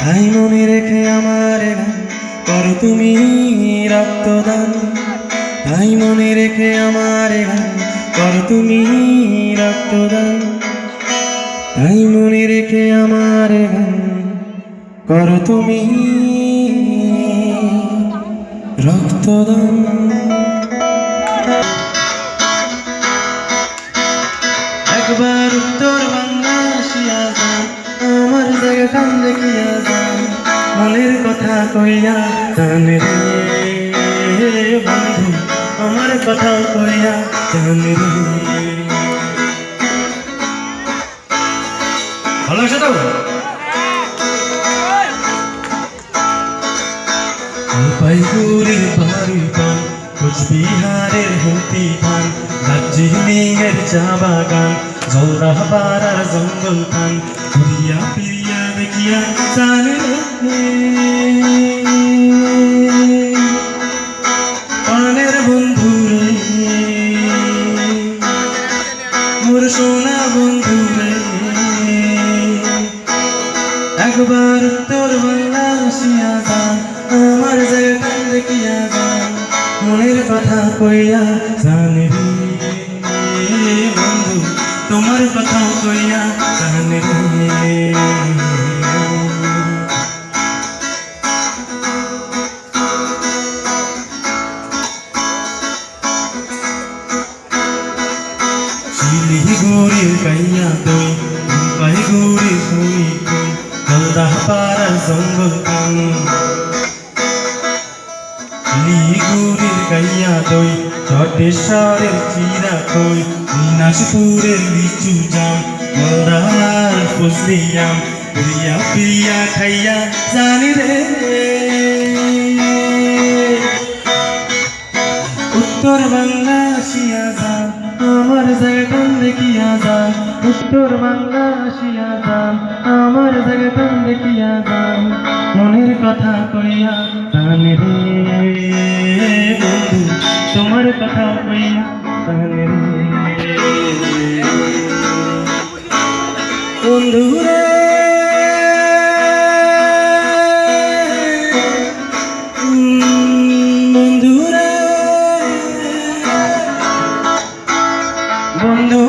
তাই মনে রেখে আমার গান করো তুমি রক্তদান। তাই মনে রেখে আমার গান করো তুমি রক্তদান। তাই মনে রেখে আমার গান করো তুমি রক্তদান। একবার উত্তর বাংলা আসিয়া যান, আমার জায়গা কান দেখিয়া যান, মনের কথা কইয়া জান রে বন্ধু, আমার কথা কইয়া জান রে। ভালো আছে তো? জলপাইগুড়ির বাড়ি পান, কোচবিহারের হুমতি খান, দার্জিলিংয়ের চা বাগান, জলদাপাড়ার জঙ্গল খান, ঘুরিয়া ফিরিয়া দেখিয়া জান রে পানের বন্ধু রে, মোর সোনা বন্ধু রে। একবার উত্তর বাংলা আসিয়া যান, আমার জায়গা দেখিয়া যান, মনের কথা কইয়া জান রে বন্ধু, তোমার কথা কইয়া জান রে। শিলিগুড়ির কাইয়া তুই, জলপাইগুড়ির তুই তুই, জলদাপাড়ার জঙ্গল খান, শিলিগুড়ির কাইয়া তুই, চটেশ্বরের চিরা তুই, দিনাজপুরের লিচু জাম, জলদার ফজলি আম, ঘুরিয়া ফিরিয়া খাইয়া জানি রে। উত্তর বাংলা আসিয়া যান, আমার জায়গা দেখিয়া যান, উত্তর বাংলা আসিয়া যান, আমার জায়গা দেখিয়া যান, মনের কথা কইয়া জান রে বন্ধু, তোমার কথা কইয়া জান রে বন্ধু রে। বন্ধু